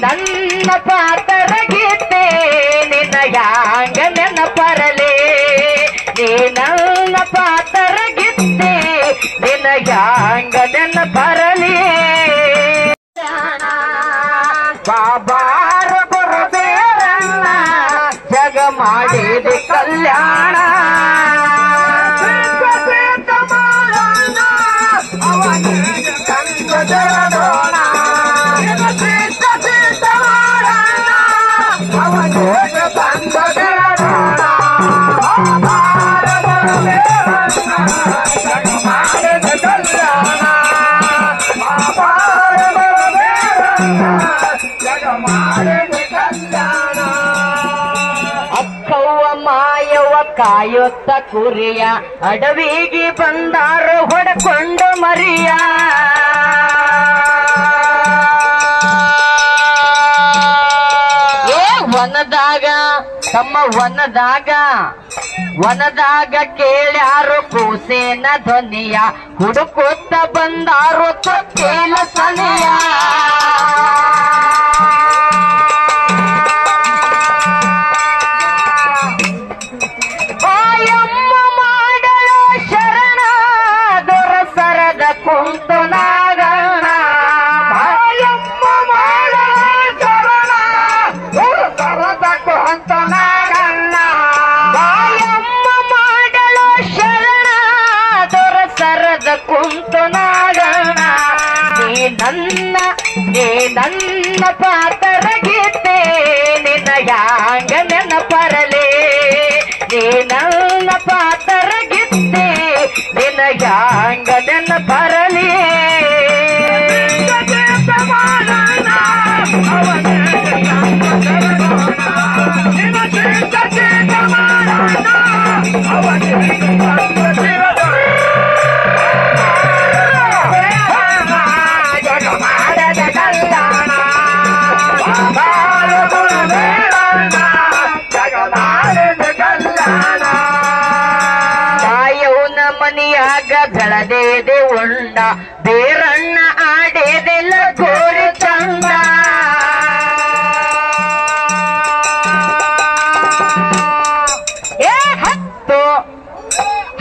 ನನ್ನ ಪಾತರ ಗೀತೆ ನಿನ್ನ ಯಾಂಗ ನೆನಪರಲೆ ನೀ ನನ್ನ ಪಾತರ ಗೀತೆ ನಿನ್ನ ಯಾಂಗ ನೆನಪರಲಿ ಬಾಬಾರ ಬರಬೇರಣ್ಣ ಜಗ ಮಾಡಿದೆ ಕಲ್ಯಾಣ ಅಕ್ಕವ್ವ ಮಾಯವ್ವ ಕಾಯುತ್ತ ಕುರಿಯ ಅಡವಿಗೆ ಬಂದಾರು ಹೊಡಕೊಂಡು ಮರಿಯ ವನದಾಗ ತಮ್ಮ ವನದಾಗ ಕೇಳ್ಯಾರು ಕೂಸೇನ ಧ್ವನಿಯ ಹುಡುಕುತ್ತ ಬಂದಾರು ತೊಟ್ಟಿಲ ಸನಿಯ ಬಾಯಮ್ಮ ಮಾಡಲು ಶರಣ ದೊರಸರದ ಕುಂತು ನಾಗಣ ಬಾಯಮ್ಮ ಮಾಡಲು ಶರಣ ದೊರಸರದ ಕುಂತು ನಾಗಣ್ಣ ಬಾಯಮ್ಮ ಮಾಡಲು ಶರಣ ದೊರಸರದ ಕುಂತು ನಾಗಣ ನೀ ನನ್ನ ಪಾತರ ಗೀತೆ ನಿನ್ನ ಯಾಂಗ ನೆನಪರಲೆ ನೀ ನನ್ನ ಪಾತರ ಗೀತೆ ನಿನ್ನ ಯಾಂಗ ನೆನಪರಲಿ ಮನಿಯಾಗ ಬೆಳದೇದೆ ಉಂಡ ಬೇರಣ್ಣ ಆಡೇದೆಲ್ಲ ಗೋರಿ ಚಂದ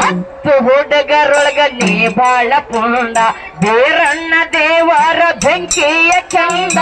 ಹತ್ತು ಹುಡುಗರೊಳಗ ನೀ ಬಾಳ ಪುಂಡ ಬೇರಣ್ಣ ದೇವರ ಬೆಂಕಿಯ ಚಂದ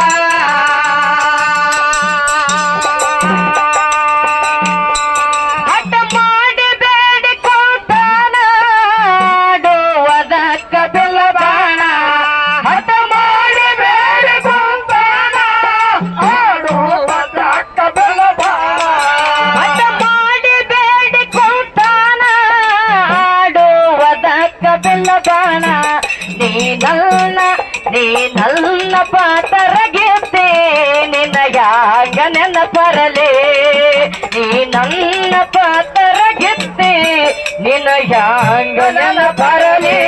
ನೀ ನನ್ನ ಪಾತರ ಗೀತೆ ನಿನ್ನ ಯಾಂಗ ನೆನಪರಲೆ ನೀ ನನ್ನ ಪಾತರ ಗೀತೆ ನಿನ್ನ ಯಾಂಗ ನೆನಪರಲೆ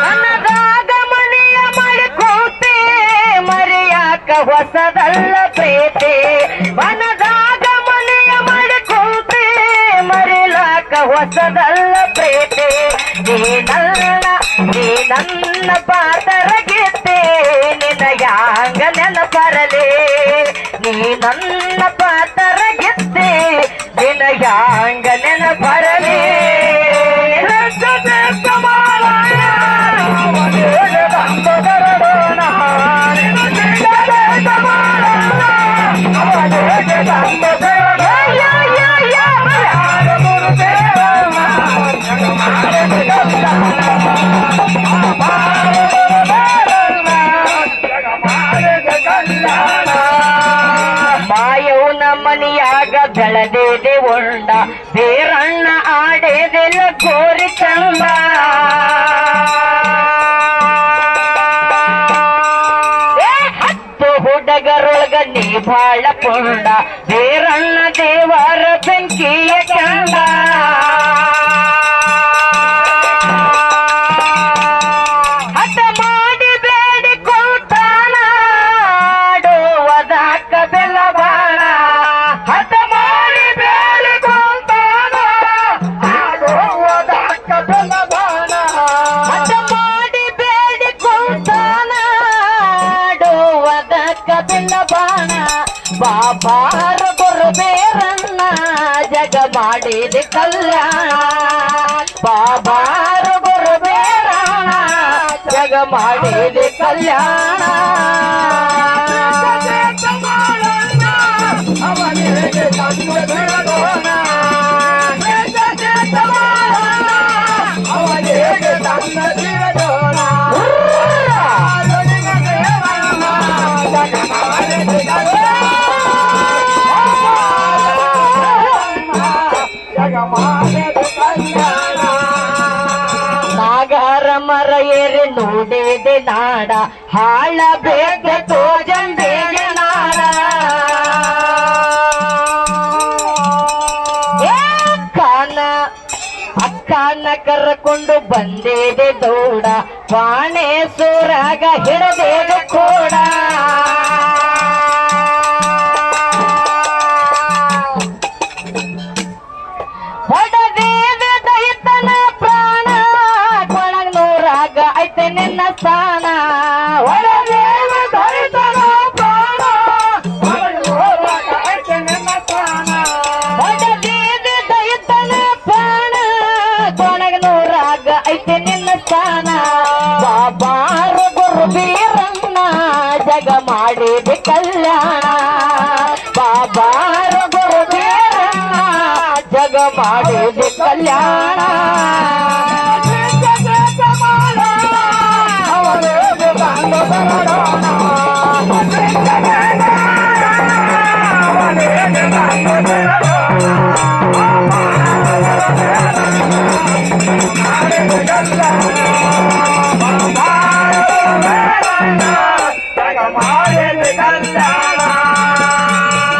ಅನ್ನದಾಗ ಮನೆಯ ಮಾಡಿಕೋತೆ ಮರೆಯಾಕ ಹೊಸದಲ್ಲ ಪ್ರೀತಿ ವನದಾಗ ಮನೆಯ ಮಾಡಿಕೋತೆ ಮರೆಯಲಾಕ ಹೊಸದಲ್ಲ ಪ್ರೀತಿ ನೀ ನನ್ನ ಪಾತರ ಗೀತೆ ನಿನ್ನ ಯಾಂಗ ನೆನಪರಲೆ ನೀ ನನ್ನ ಪಾತರ ಗೀತೆ ನಿನ್ನ ಯಾಂಗ ನೆನಪರಲೆ ಮಾಯವ್ನ ಮನಿಯಾಗ ಬೆಳದೇದೆ ಉಂಡ ಬೇರಣ್ಣ ಆಡೇದೆಲ್ಲ ಗೋರಿ ಚಂದ ಹತ್ತು ಹುಡುಗರೊಳಗ ನೀ ಬಾಳ ಪುಂಡ ಬೇರಣ್ಣ ದೇವ ಬೆಂಕಿಯ ಕಂಡ ಹಠ ಮಾಡಿ ಬೇಡಿಕೊಳ್ತಾನ ಆಡುವುದಕ್ಕ ಬೆಲ್ಲ ಬಾಣ ಹಠ ಮಾಡಿ ಬೇಡಿಕೊಳ್ತಾನ ಆಡುವುದಕ್ಕ ಬೆಲ್ಲ ಬಾಣ ಹಠ ಮಾಡಿ ಬೇಡಿಕೊಳ್ತಾನ ಆಡುವುದಕ್ಕ ಬೆಲ್ಲ ಬಾಣ ಬಾಬಾರ ಗುರುಬೇರನ್ನ ಜಗ ಮಾಡಿದ ಕಲ್ಯಾಣ ಬಾಬಾರ ಗುರುಬೇರನ್ನ ಜಗ ಮಾಡಿದ ಕಲ್ಯಾಣ ಅವನಿಗೆ ತಂದು ಬೆಳಗೋಣ ಅವನಿಗೆ ತಂದು ಬೆಳಗೋಣ ನಾಗರ ಮರ ಏರಿ ನೋಡಿದೆ ನಾಡ ಹಾಳ ಬೇಗ ತೋಜಂಬೇಗೆ ನಾಡ ಅಕ್ಕನ ಕರ್ಕೊಂಡು ಬಂದಿದೆ ದೌಡ ಬಾಣೇಶ್ವರಾಗ ಹಿಡದೇದೆ ಕೋಡ ಹೊಡದೇವೆ ದೈತನ ಪ್ರಾಣ ಕೊಳಗ್ ನೂರಾಗ ಐತೆ ನಿನ್ನ ಸ್ಥಾನ ಹೊಡದೇವೆ ದೈತನ ಪ್ರಾಣ ಕೊಳಗ್ ನೂರಾಗ ಐತೆ ನಿನ್ನ ಸ್ಥಾನ ಹೊಡದೇವೆ ದೈತನ ಪ್ರಾಣ ಕೊಳಗ್ ನೂರಾಗ ಐತೆ ನಿನ್ನ ಸ್ಥಾನ ಬಾಬಾರ ಗುರುಬೀರನ್ನ ಜಗ ಮಾಡಿದ ಕಲ್ಯಾಣ ಬಾಬಾರ ಗುರುಬೀರನ್ನ ಜಗ ಮಾಡಿದ ಕಲ್ಯಾಣ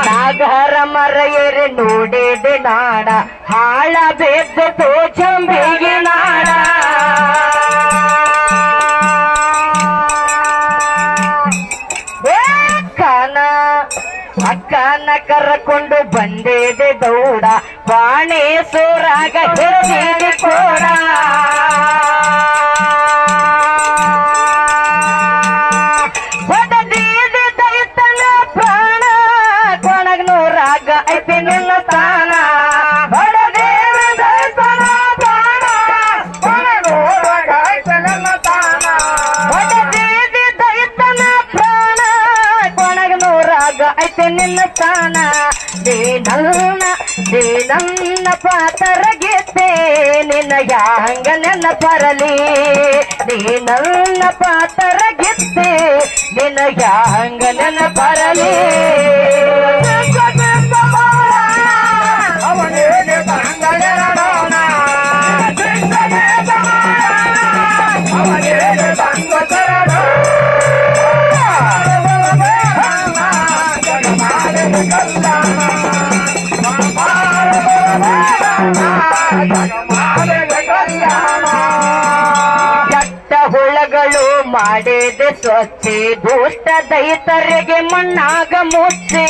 ನಾಗರ ಮರ ಏರಿ ನೋಡಿದೆ ನಾಡ ಹಾಳ ಬೇದ ತೋಚಂಬಿಗೆ ನಾಡ ಅಕ್ಕನ ಕರ್ಕೊಂಡು ಬಂದಿದೆ ದೌಡ ಬಾಣೇಶ್ವರಾಗ ಹಿಡಿದಿದೆ ಕೋಡ ಹೊಡೆದಿದೆ ದೈತನ ಪ್ರಾಣ ಕೊಳಗ್ ನೂರಾಗ ಐತೆ ನಿನ್ನ ಸ್ಥಾನ ಹೊಡೆದಿದೆ ದೈತನ ಪ್ರಾಣ ಕೊಳಗ್ ನೂರಾಗ ಐತೆ ನಿನ್ನ ಸ್ಥಾನ ಹೊಡೆದಿದೆ ದೈತನ ಪ್ರಾಣ ಕೊಳಗ್ ನೂರಾಗ ಐತೆ ನಿನ್ನ ಸ್ಥಾನ ನನ್ನ ಪಾತರ ಗೆದ್ದೆ ನಿನ್ನ ಯಾಂಗ ನನ್ನ ಪರಲಿ ನೀ ನನ್ನ ಪಾತರ ಗೆದ್ದೆ ನಿನ್ನ ಯಾಂಗ ನನ್ನ ಪರಲಿ ಅವನಿಗೆ ತಂಗಡೋಣ ಅವನಿಗೆ ತಂಗ ಕೆಟ್ಟ ಹುಳಗಳು ಮಾಡಿದೆ ಸ್ವಚ್ಛೆ ದುಷ್ಟ ದೈತರಿಗೆ ಮಣ್ಣಾಗ ಮುಚ್ಚೆ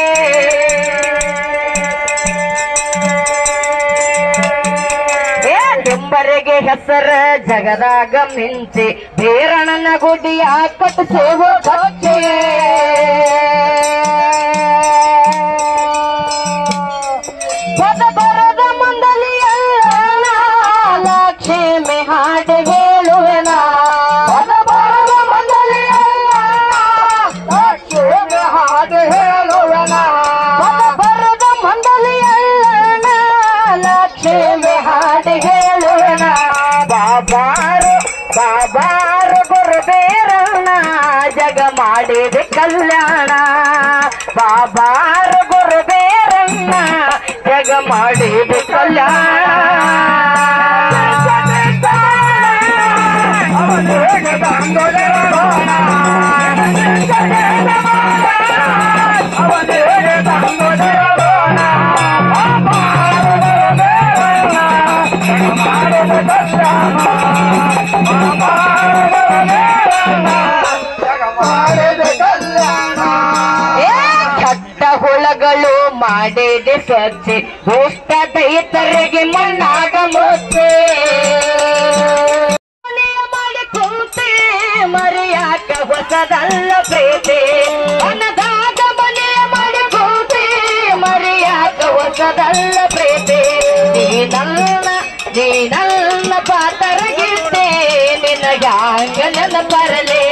ಡಿಂಬರಿಗೆ ಹೆಸರ ಜಗದಾಗ ಮಿಂಚೆ ಬೇರಣನ ಗುಡಿಯ ಕಟ್ಟಿಸೇವೋ ಭಕ್ತಿ ಪದ ಬರದ ಮಂಡಲಿಯಲ್ಲ ಲಕ್ಷ್ಮಿ ಹಾಡು ಹೇಳುವೆನ ಪದ ಬರದ ಮಂಡಲಿಯಲ್ಲ ಲಕ್ಷ್ಮಿ ಹಾಡು ಹೇಳುವೆನ ಪದ ಬರದ ಮಂಡಲಿಯಲ್ಲ ಲಕ್ಷ್ಮಿ ಹಾಡು ಹೇಳುವೆನ ಬಾಬಾರು ಗುರುಬೇರಣ್ಣ ಜಗ ಮಾಡಿದ ಕಲ್ಯಾಣ ಬಾಬಾರ ಗುರುಬೇರಣ್ಣ ಜಗ ಮಾಡಿದ ಕಲ್ಯಾಣ ಅವನಿಗೆ ಮಾಡಿದೆ ಸ್ವಚ್ಛೆ ದುಷ್ಟ ದೈತರಿಗೆ ಮಣ್ಣಾಗ ಮುಚ್ಚೆ ಮಾಡಿ ಕೂತೆ ಮರೆಯಾಕ ಹೊಸದಲ್ಲ ಪ್ರೀತಿ ಅನ್ನದಾಗ ಮನೆ ಮಾಡಿ ಕೂತೆ ಮರೆಯಾಕ ಹೊಸದಲ್ಲ ಪ್ರೀತಿ ನೀನಲ್ಲ ಪಾತರಗಿದ್ದೆ ನಿನಗ್ಯಾಂಗ ನೆನಪರಲೆ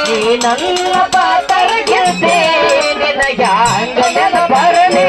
ನೀನಲ್ಲ ಪಾತರಗಿದ್ದೆ ನಿನಗ್ಯಾಂಗ ನೆನಪರಲೆ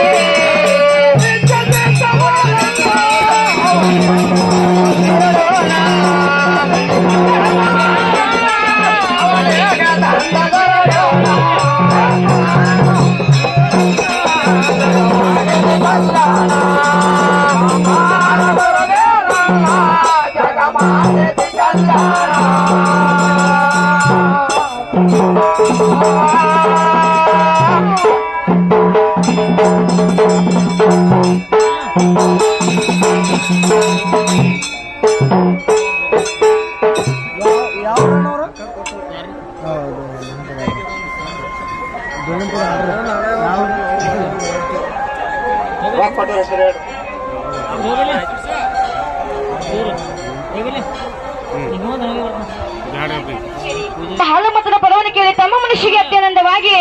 ಹಾಲಮತದ ಪದವನ್ನು ಕೇಳಿ ತಮ್ಮ ಮನುಷ್ಯಗೆ ಅತ್ಯಾನಂದವಾಗಿ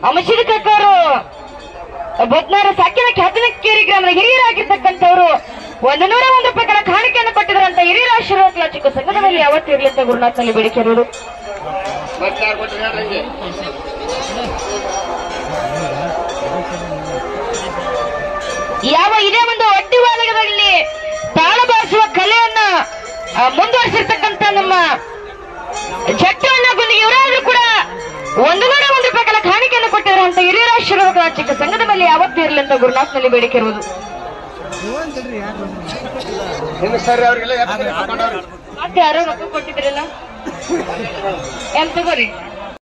ಅಮಶಿದ ಕಕ್ಕವರು ಬದ್ನಾರ ಸಾಕಿನ ಖ್ಯಾತನಕೇರಿ ಗ್ರಾಮದ ಹಿರಿಯರಾಗಿರ್ತಕ್ಕಂಥವ್ರು 101 ಪ್ರಕಾರ ಕಾಣಿಕೆಯನ್ನು ಕೊಟ್ಟಿದ್ರಂತ ಹಿರಿಯರ ಆಶೀರ್ವಾದ ಚಿಕ್ಕ ಸಂಘದ ಮೇಲೆ ಯಾವತ್ತೂ ಇರಲಿ ಅಂತ ಗುರುನಾಥನಲ್ಲಿ ಬೇಡಿಕೆ ಇರೋದು. ಯಾವ ಇದೇ ಒಂದು ಒಡ್ಡಿವಾದದಲ್ಲಿ ತಾಳ ಬಾರಿಸುವ ಕಲೆಯನ್ನ ಮುಂದುವರಿಸಿರ್ತಕ್ಕಂಥ ನಮ್ಮ ಜಟ್ಟವನ್ನ ಗುಂಡಿಗೆ ಇವರಾದ್ರೂ ಕೂಡ 101 ಪ್ರಕಾರ ಕಾಣಿಕೆಯನ್ನು ಕೊಟ್ಟಿದ್ರಂತ ಹಿರಿಯರ ಆಶೀರ್ವಾದ ಚಿಕ್ಕ ಸಂಘದ ಮೇಲೆ ಯಾವತ್ತೂ ಇರಲಿ ಅಂತ ಗುರುನಾಥನಲ್ಲಿ ಬೇಡಿಕೆ ಇರುವುದು. ಯಾರೋ ರೊಕ್ಕ ಕೊಟ್ಟಿದ್ರಲ್ಲ ಏನ್ ತಗೋರಿ.